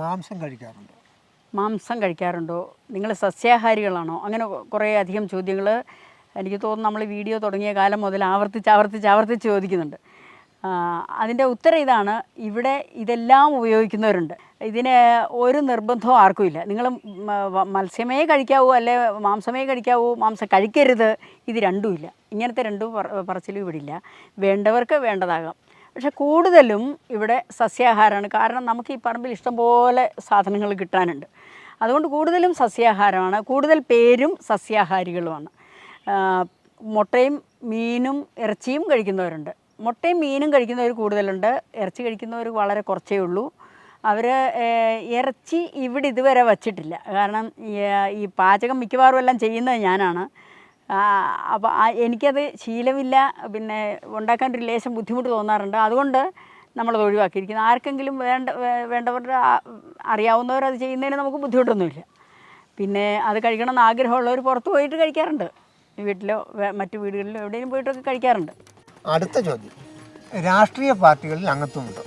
മാംസം കഴിക്കാറുണ്ടോ? മാംസം കഴിക്കാറുണ്ടോ? നിങ്ങൾ സസ്യാഹാരികളാണോ? അങ്ങനെ കുറേ അധികം ചോദ്യങ്ങൾ എനിക്ക് തോന്നുന്നു നമ്മൾ വീഡിയോ തുടങ്ങിയ കാലം മുതൽ ആവർത്തിച്ച് ചോദിക്കുന്നുണ്ട്. അതിൻ്റെ ഉത്തരം ഇതാണ്. ഇവിടെ ഇതെല്ലാം ഉപയോഗിക്കുന്നവരുണ്ട്. ഇതിന് ഒരു നിർബന്ധവും ആർക്കുമില്ല. നിങ്ങൾ മത്സ്യമേ കഴിക്കാവൂ, അല്ലെ മാംസമേ കഴിക്കാവൂ, മാംസം കഴിക്കരുത്, ഇത് രണ്ടുമില്ല. ഇങ്ങനത്തെ രണ്ടും പറച്ചിലും ഇവിടെ ഇല്ല. വേണ്ടവർക്ക് വേണ്ടതാകാം. പക്ഷെ കൂടുതലും ഇവിടെ സസ്യാഹാരമാണ്. കാരണം നമുക്ക് ഈ പറമ്പിൽ ഇഷ്ടംപോലെ സാധനങ്ങൾ കിട്ടാനുണ്ട്. അതുകൊണ്ട് കൂടുതലും സസ്യാഹാരമാണ്. കൂടുതൽ പേരും സസ്യാഹാരികളുമാണ്. മുട്ടയും മീനും ഇറച്ചിയും കഴിക്കുന്നവരുണ്ട്. മുട്ടയും മീനും കഴിക്കുന്നവർ കൂടുതലുണ്ട്. ഇറച്ചി കഴിക്കുന്നവർ വളരെ കുറച്ചേ ഉള്ളൂ. അവർ ഇറച്ചി ഇവിടെ ഇതുവരെ വച്ചിട്ടില്ല. കാരണം ഈ പാചകം മിക്കവാറും എല്ലാം ചെയ്യുന്നത് ഞാനാണ്. അപ്പോൾ എനിക്കത് ശീലമില്ല. പിന്നെ ഉണ്ടാക്കാൻ ഒരു ലേശം ബുദ്ധിമുട്ട് തോന്നാറുണ്ട്. അതുകൊണ്ട് നമ്മളത് ഒഴിവാക്കിയിരിക്കുന്നു. ആർക്കെങ്കിലും വേണ്ടവരുടെ അറിയാവുന്നവരത് ചെയ്യുന്നതിന് നമുക്ക് ബുദ്ധിമുട്ടൊന്നുമില്ല. പിന്നെ അത് കഴിക്കണമെന്ന് ആഗ്രഹമുള്ളവർ പുറത്ത് പോയിട്ട് കഴിക്കാറുണ്ട്. വീട്ടിലോ മറ്റു വീടുകളിലോ എവിടെയെങ്കിലും പോയിട്ടൊക്കെ കഴിക്കാറുണ്ട്. അടുത്ത ചോദ്യം, രാഷ്ട്രീയ പാർട്ടികളിൽ അംഗത്വമുണ്ടോ?